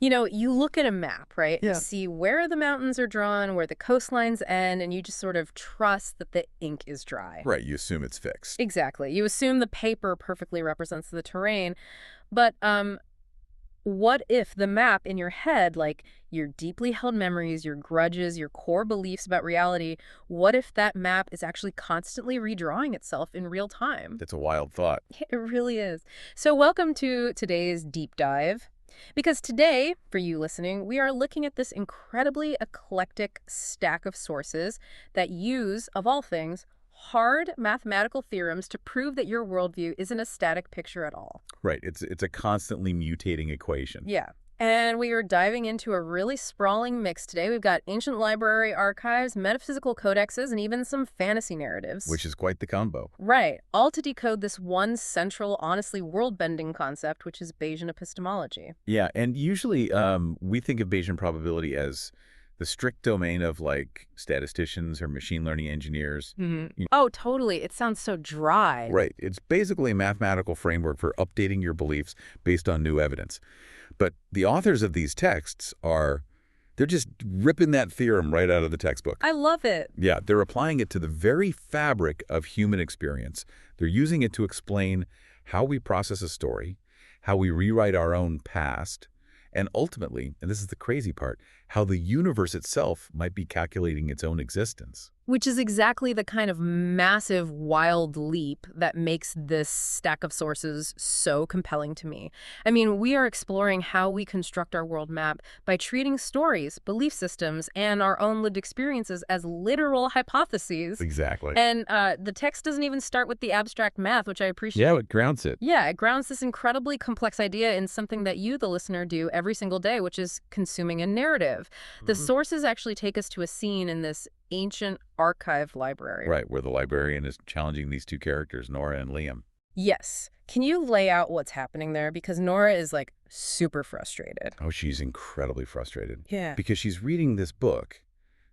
You know, you look at a map, right? You Yeah. see where the mountains are drawn, where the coastlines end, and you just sort of trust that the ink is dry. Right, you assume it's fixed. Exactly. You assume the paper perfectly represents the terrain, but what if the map in your head, like your deeply held memories, your grudges, your core beliefs about reality, what if that map is actually constantly redrawing itself in real time? It's a wild thought. It really is. So welcome to today's deep dive. Because today, for you listening, we are looking at this incredibly eclectic stack of sources that use, of all things, hard mathematical theorems to prove that your worldview isn't a static picture at all. Right, it's a constantly mutating equation. Yeah. And we are diving into a really sprawling mix today. We've got ancient library archives, metaphysical codexes, and even some fantasy narratives. Which is quite the combo. Right. All to decode this one central, honestly world-bending concept, which is Bayesian epistemology. Yeah, and usually we think of Bayesian probability as the strict domain of like statisticians or machine learning engineers. Oh, totally. It sounds so dry. Right, it's basically a mathematical framework for updating your beliefs based on new evidence. But the authors of these texts they're just ripping that theorem right out of the textbook. I love it. Yeah, they're applying it to the very fabric of human experience. They're using it to explain how we process a story, how we rewrite our own past, and ultimately, and this is the crazy part, how the universe itself might be calculating its own existence. Which is exactly the kind of massive, wild leap that makes this stack of sources so compelling to me. I mean, we are exploring how we construct our world map by treating stories, belief systems, and our own lived experiences as literal hypotheses. Exactly. And the text doesn't even start with the abstract math, which I appreciate. Yeah, it grounds it. Yeah, it grounds this incredibly complex idea in something that you, the listener, do every single day, which is consuming a narrative. The sources actually take us to a scene in this ancient archive library. Right, where the librarian is challenging these two characters, Nora and Liam. Yes. Can you lay out what's happening there? Because Nora is like super frustrated. Oh, she's incredibly frustrated. Yeah. Because she's reading this book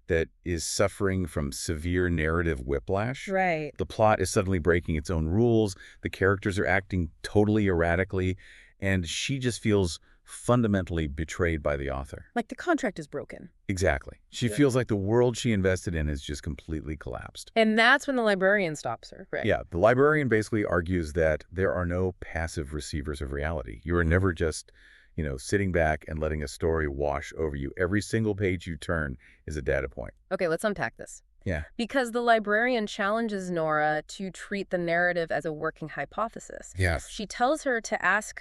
that is suffering from severe narrative whiplash. Right. The plot is suddenly breaking its own rules. The characters are acting totally erratically. And she just feels fundamentally betrayed by the author. Like the contract is broken. Exactly. She feels like the world she invested in has just completely collapsed. And that's when the librarian stops her, right? Yeah, the librarian basically argues that there are no passive receivers of reality. You are never just, sitting back and letting a story wash over you. Every single page you turn is a data point. Okay, let's unpack this. Yeah. Because the librarian challenges Nora to treat the narrative as a working hypothesis. Yes. She tells her to ask,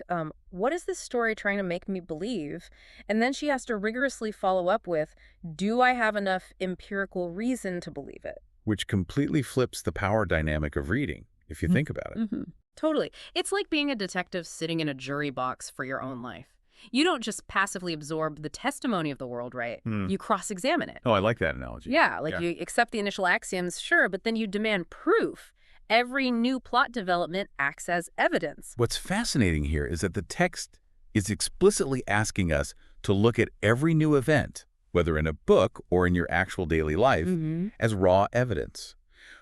what is this story trying to make me believe? And then she has to rigorously follow up with, do I have enough empirical reason to believe it? Which completely flips the power dynamic of reading, if you think about it. Totally. It's like being a detective sitting in a jury box for your own life. You don't just passively absorb the testimony of the world, right? You cross-examine it. Oh, I like that analogy. Yeah, you accept the initial axioms, sure, but then you demand proof. Every new plot development acts as evidence. What's fascinating here is that the text is explicitly asking us to look at every new event, whether in a book or in your actual daily life, as raw evidence.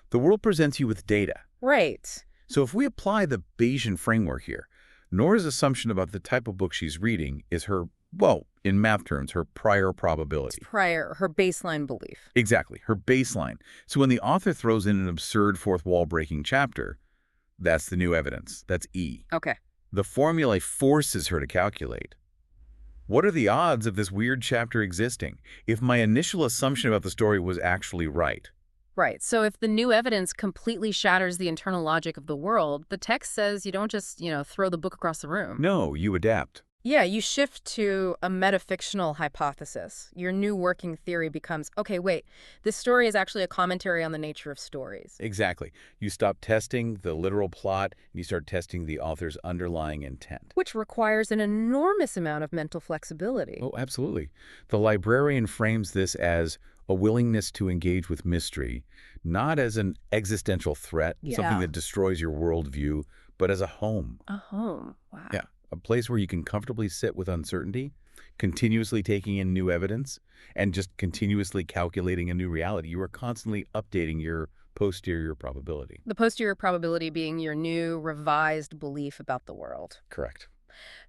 The world presents you with data. Right. So if we apply the Bayesian framework here, Nora's assumption about the type of book she's reading is her, well, in math terms, her prior probability. Her baseline belief. Exactly, her baseline. So when the author throws in an absurd fourth wall breaking chapter, that's the new evidence. That's E. Okay. The formula forces her to calculate, what are the odds of this weird chapter existing if my initial assumption about the story was actually right? Right. So if the new evidence completely shatters the internal logic of the world, the text says you don't just, throw the book across the room. No, you adapt. Yeah, you shift to a metafictional hypothesis. Your new working theory becomes, okay, wait, this story is actually a commentary on the nature of stories. Exactly. You stop testing the literal plot and you start testing the author's underlying intent. Which requires an enormous amount of mental flexibility. Oh, absolutely. The librarian frames this as a willingness to engage with mystery, not as an existential threat, something that destroys your worldview, but as a home. A home. Wow. Yeah. A place where you can comfortably sit with uncertainty, continuously taking in new evidence, and just continuously calculating a new reality. You are constantly updating your posterior probability. The posterior probability being your new revised belief about the world. Correct.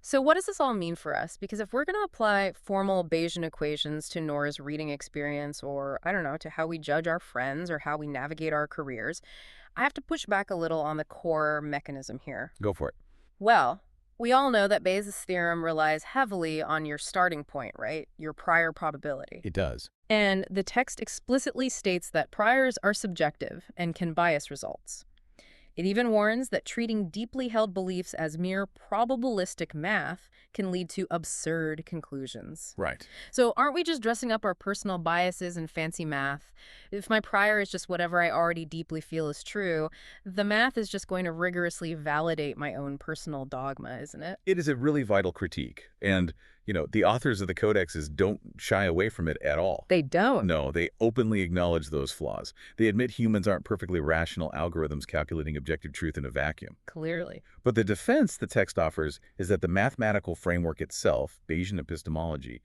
So what does this all mean for us? Because if we're going to apply formal Bayesian equations to Nora's reading experience, or, I don't know, to how we judge our friends or how we navigate our careers, I have to push back a little on the core mechanism here. Go for it. Well, we all know that Bayes' theorem relies heavily on your starting point, right? Your prior probability. It does. And the text explicitly states that priors are subjective and can bias results. It even warns that treating deeply held beliefs as mere probabilistic math can lead to absurd conclusions. Right. So aren't we just dressing up our personal biases in fancy math? If my prior is just whatever I already deeply feel is true, the math is just going to rigorously validate my own personal dogma, isn't it? It is a really vital critique. And, the authors of the codexes don't shy away from it at all. They don't. No, they openly acknowledge those flaws. They admit humans aren't perfectly rational algorithms calculating objective truth in a vacuum. Clearly. But the defense the text offers is that the mathematical framework itself, Bayesian epistemology,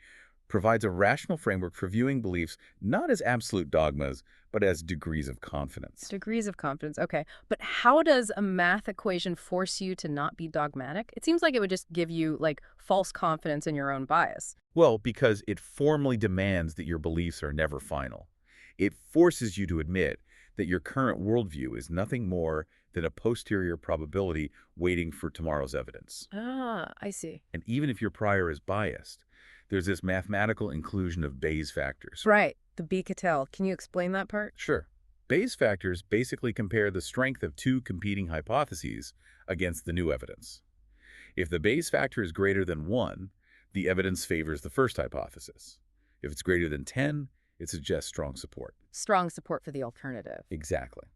provides a rational framework for viewing beliefs not as absolute dogmas, but as degrees of confidence. Degrees of confidence. Okay. But how does a math equation force you to not be dogmatic? It seems like it would just give you, false confidence in your own bias. Well, because it formally demands that your beliefs are never final. It forces you to admit that your current worldview is nothing more than a posterior probability waiting for tomorrow's evidence. Ah, I see. And even if your prior is biased, there's this mathematical inclusion of Bayes factors. Right. The Bicquetel. Can you explain that part? Sure. Bayes factors basically compare the strength of two competing hypotheses against the new evidence. If the Bayes factor is greater than 1, the evidence favors the first hypothesis. If it's greater than 10, it suggests strong support. Strong support for the alternative. Exactly.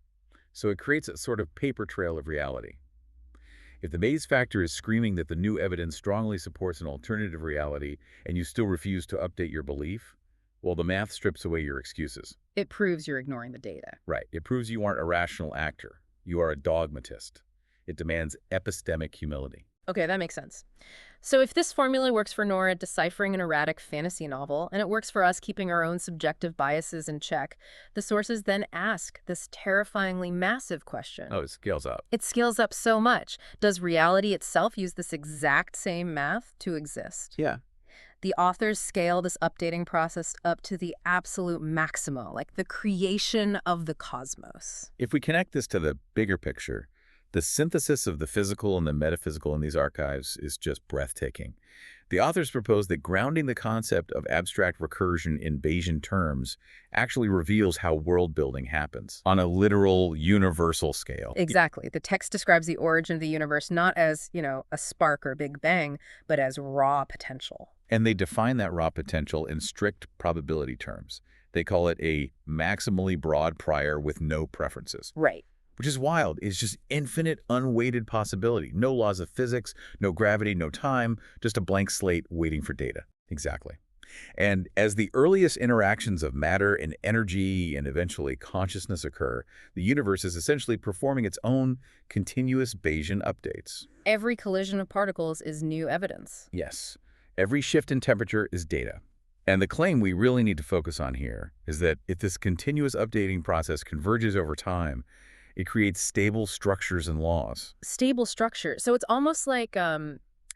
So it creates a sort of paper trail of reality. If the Bayes factor is screaming that the new evidence strongly supports an alternative reality and you still refuse to update your belief, well, the math strips away your excuses. It proves you're ignoring the data. Right. It proves you aren't a rational actor. You are a dogmatist. It demands epistemic humility. Okay, that makes sense. So if this formula works for Nora deciphering an erratic fantasy novel, and it works for us keeping our own subjective biases in check, the sources then ask this terrifyingly massive question. Oh, it scales up. It scales up so much. Does reality itself use this exact same math to exist? Yeah. The authors scale this updating process up to the absolute maximo, like the creation of the cosmos. If we connect this to the bigger picture, the synthesis of the physical and the metaphysical in these archives is just breathtaking. The authors propose that grounding the concept of abstract recursion in Bayesian terms actually reveals how world building happens on a literal, universal scale. Exactly. The text describes the origin of the universe not as, a spark or Big Bang, but as raw potential. And they define that raw potential in strict probability terms. They call it a maximally broad prior with no preferences. Right. Which is wild. It's just infinite, unweighted possibility. No laws of physics, no gravity, no time, just a blank slate waiting for data. Exactly. And as the earliest interactions of matter and energy and eventually consciousness occur, the universe is essentially performing its own continuous Bayesian updates. Every collision of particles is new evidence. Yes. Every shift in temperature is data. And the claim we really need to focus on here is that if this continuous updating process converges over time, it creates stable structures and laws. Stable structure. So it's almost like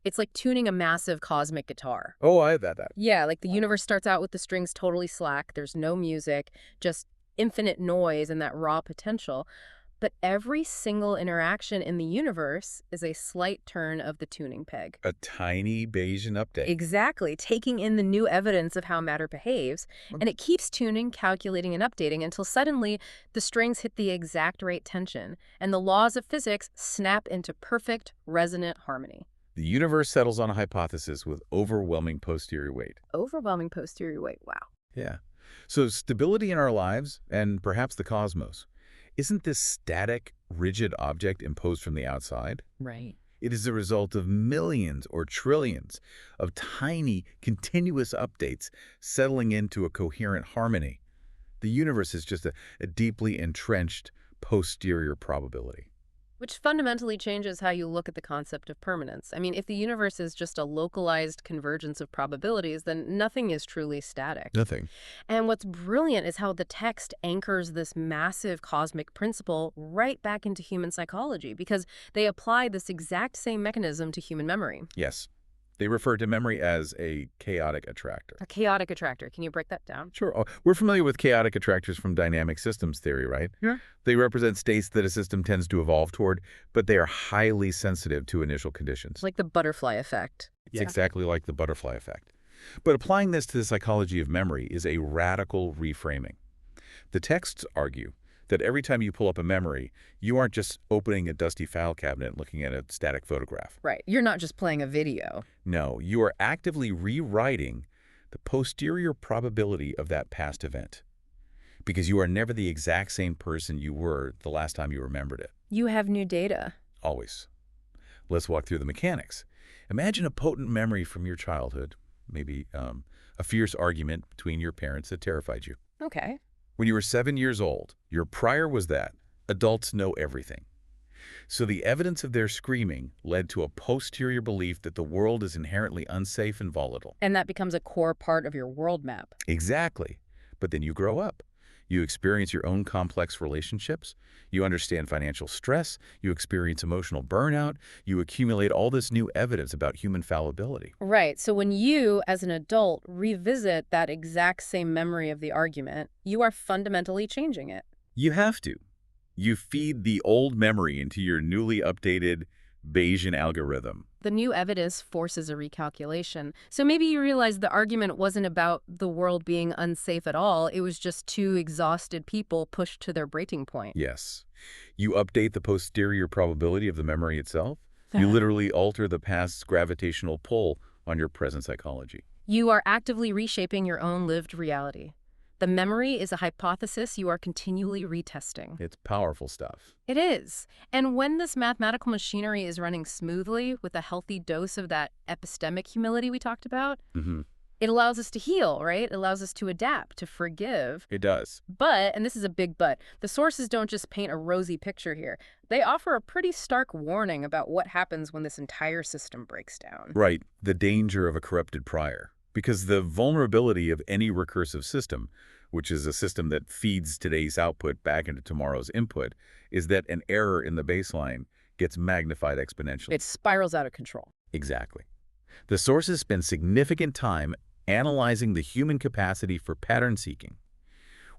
it's like tuning a massive cosmic guitar. Oh, I have that. Yeah, like the universe starts out with the strings totally slack. There's no music, just infinite noise and that raw potential. But every single interaction in the universe is a slight turn of the tuning peg. A tiny Bayesian update. Exactly, taking in the new evidence of how matter behaves, and it keeps tuning, calculating, and updating until suddenly the strings hit the exact right tension, and the laws of physics snap into perfect, resonant harmony. The universe settles on a hypothesis with overwhelming posterior weight. Overwhelming posterior weight, wow. Yeah. So stability in our lives, and perhaps the cosmos, isn't this static, rigid object imposed from the outside? Right. It is the result of millions or trillions of tiny, continuous updates settling into a coherent harmony. The universe is just a deeply entrenched posterior probability. Which fundamentally changes how you look at the concept of permanence. I mean, if the universe is just a localized convergence of probabilities, then nothing is truly static. Nothing. And what's brilliant is how the text anchors this massive cosmic principle right back into human psychology, because they apply this exact same mechanism to human memory. Yes. They refer to memory as a chaotic attractor. A chaotic attractor. Can you break that down? Sure. We're familiar with chaotic attractors from dynamic systems theory, right? Yeah. They represent states that a system tends to evolve toward, but they are highly sensitive to initial conditions. Like the butterfly effect. It's exactly like the butterfly effect. But applying this to the psychology of memory is a radical reframing. The texts argue that every time you pull up a memory, you aren't just opening a dusty file cabinet and looking at a static photograph. Right. You're not just playing a video. No, you are actively rewriting the posterior probability of that past event, because you are never the exact same person you were the last time you remembered it. You have new data. Always. Let's walk through the mechanics. Imagine a potent memory from your childhood, maybe a fierce argument between your parents that terrified you. Okay. When you were 7 years old, your prior was that adults know everything. So the evidence of their screaming led to a posterior belief that the world is inherently unsafe and volatile. And that becomes a core part of your world map. Exactly. But then you grow up. You experience your own complex relationships. You understand financial stress. You experience emotional burnout. You accumulate all this new evidence about human fallibility. Right. So when you, as an adult, revisit that exact same memory of the argument, you are fundamentally changing it. You have to. You feed the old memory into your newly updated Bayesian algorithm. The new evidence forces a recalculation. So maybe you realize the argument wasn't about the world being unsafe at all. It was just two exhausted people pushed to their breaking point. Yes. You update the posterior probability of the memory itself. You literally alter the past's gravitational pull on your present psychology. You are actively reshaping your own lived reality. The memory is a hypothesis you are continually retesting. It's powerful stuff. It is. And when this mathematical machinery is running smoothly with a healthy dose of that epistemic humility we talked about, it allows us to heal, right? It allows us to adapt, to forgive. It does. But, and this is a big but, the sources don't just paint a rosy picture here. They offer a pretty stark warning about what happens when this entire system breaks down. Right. The danger of a corrupted prior. Because the vulnerability of any recursive system, which is a system that feeds today's output back into tomorrow's input, is that an error in the baseline gets magnified exponentially. It spirals out of control. Exactly. The sources spend significant time analyzing the human capacity for pattern seeking.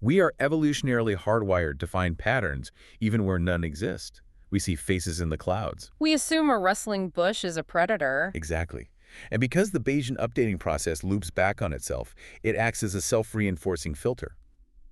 We are evolutionarily hardwired to find patterns even where none exist. We see faces in the clouds. We assume a rustling bush is a predator. Exactly. And because the Bayesian updating process loops back on itself, it acts as a self-reinforcing filter.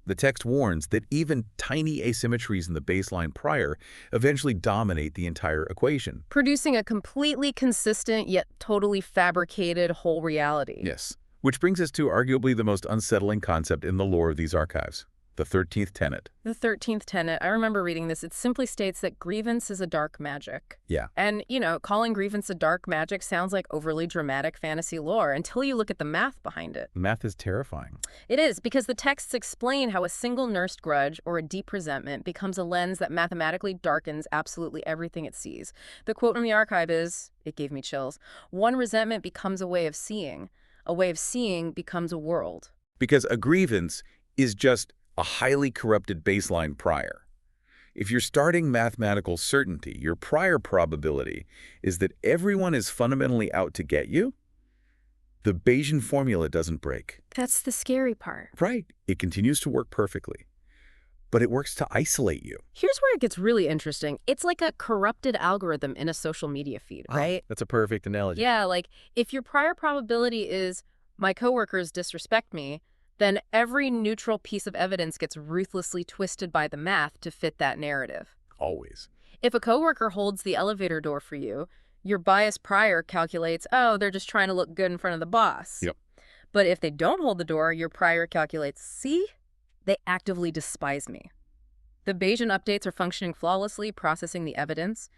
The text warns that even tiny asymmetries in the baseline prior eventually dominate the entire equation. Producing a completely consistent yet totally fabricated whole reality. Yes. Which brings us to arguably the most unsettling concept in the lore of these archives, the 13th tenet. The 13th tenet, I remember reading this. It simply states that grievance is a dark magic. Yeah. And, calling grievance a dark magic sounds like overly dramatic fantasy lore until you look at the math behind it. Math is terrifying. It is, because the texts explain how a single nursed grudge or a deep resentment becomes a lens that mathematically darkens absolutely everything it sees. The quote from the archive is, it gave me chills, "One resentment becomes a way of seeing. A way of seeing becomes a world." Because a grievance is just a highly corrupted baseline prior. If you're starting mathematical certainty, your prior probability is that everyone is fundamentally out to get you, the Bayesian formula doesn't break. That's the scary part. Right. It continues to work perfectly. But it works to isolate you. Here's where it gets really interesting. It's like a corrupted algorithm in a social media feed, right? That's a perfect analogy. Yeah, like if your prior probability is my coworkers disrespect me, then every neutral piece of evidence gets ruthlessly twisted by the math to fit that narrative. Always. If a coworker holds the elevator door for you, your biased prior calculates, oh, they're just trying to look good in front of the boss. Yep. But if they don't hold the door, your prior calculates, see, they actively despise me. The Bayesian updates are functioning flawlessly, processing the evidence,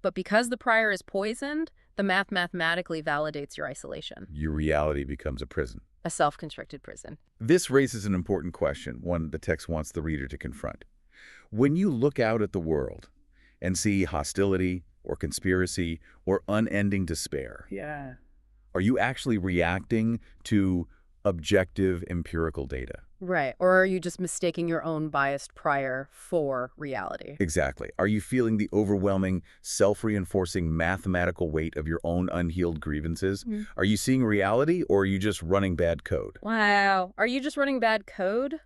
but because the prior is poisoned, the math mathematically validates your isolation. Your reality becomes a prison. A self-constructed prison. This raises an important question, one the text wants the reader to confront. When you look out at the world, and see hostility or conspiracy or unending despair. Yeah. Are you actually reacting to objective empirical data? Right. Or are you just mistaking your own biased prior for reality? Exactly. Are you feeling the overwhelming, self-reinforcing mathematical weight of your own unhealed grievances? Mm. Are you seeing reality, or are you just running bad code? Wow. Are you just running bad code?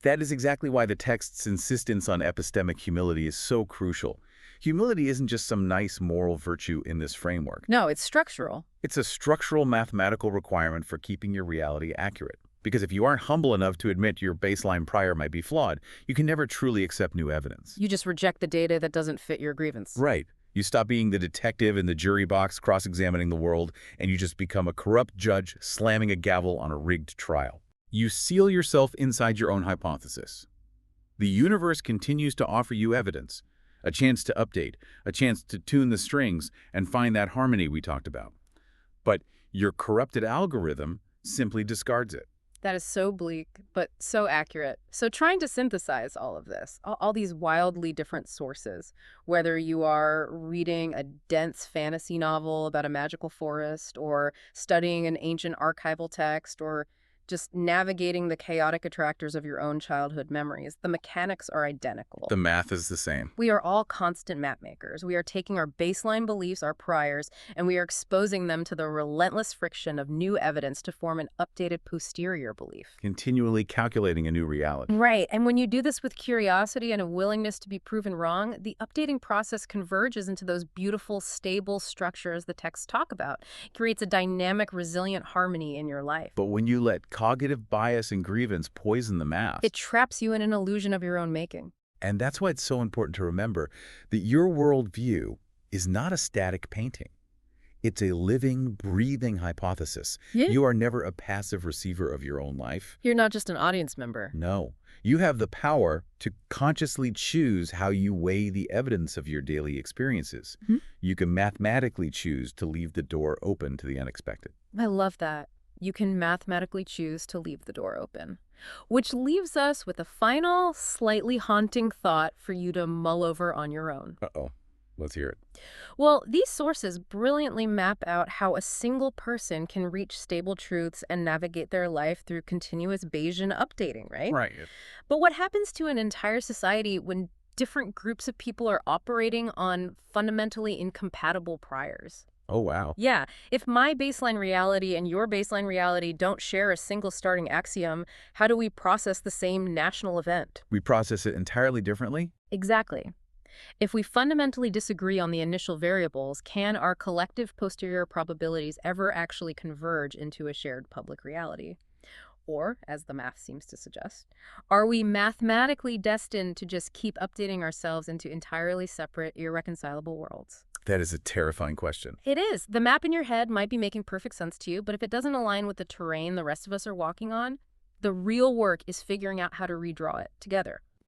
That is exactly why the text's insistence on epistemic humility is so crucial. Humility isn't just some nice moral virtue in this framework. No, it's structural. It's a structural mathematical requirement for keeping your reality accurate. Because if you aren't humble enough to admit your baseline prior might be flawed, you can never truly accept new evidence. You just reject the data that doesn't fit your grievance. Right. You stop being the detective in the jury box cross-examining the world, and you just become a corrupt judge slamming a gavel on a rigged trial. You seal yourself inside your own hypothesis. The universe continues to offer you evidence, a chance to update, a chance to tune the strings and find that harmony we talked about. But your corrupted algorithm simply discards it. That is so bleak, but so accurate. So trying to synthesize all of this, all these wildly different sources, whether you are reading a dense fantasy novel about a magical forest, or studying an ancient archival text, or just navigating the chaotic attractors of your own childhood memories, the mechanics are identical. The math is the same. We are all constant map makers. We are taking our baseline beliefs, our priors, and we are exposing them to the relentless friction of new evidence to form an updated posterior belief. Continually calculating a new reality. Right, and when you do this with curiosity and a willingness to be proven wrong, the updating process converges into those beautiful, stable structures the texts talk about. It creates a dynamic, resilient harmony in your life. But when you let cognitive bias and grievance poison the math, It traps you in an illusion of your own making. and that's why it's so important to remember that your worldview is not a static painting. It's a living, breathing hypothesis. Yeah. You are never a passive receiver of your own life. You're not just an audience member. No. You have the power to consciously choose how you weigh the evidence of your daily experiences. Mhm. You can mathematically choose to leave the door open to the unexpected. I love that. You can mathematically choose to leave the door open. Which leaves us with a final, slightly haunting thought for you to mull over on your own. Uh-oh. Let's hear it. Well, these sources brilliantly map out how a single person can reach stable truths and navigate their life through continuous Bayesian updating, right? Right. But what happens to an entire society when different groups of people are operating on fundamentally incompatible priors? Oh, wow. Yeah, if my baseline reality and your baseline reality don't share a single starting axiom, how do we process the same national event? We process it entirely differently? Exactly. If we fundamentally disagree on the initial variables, can our collective posterior probabilities ever actually converge into a shared public reality? Or, as the math seems to suggest, are we mathematically destined to just keep updating ourselves into entirely separate, irreconcilable worlds? That is a terrifying question. It is. The map in your head might be making perfect sense to you, but if it doesn't align with the terrain the rest of us are walking on, the real work is figuring out how to redraw it together.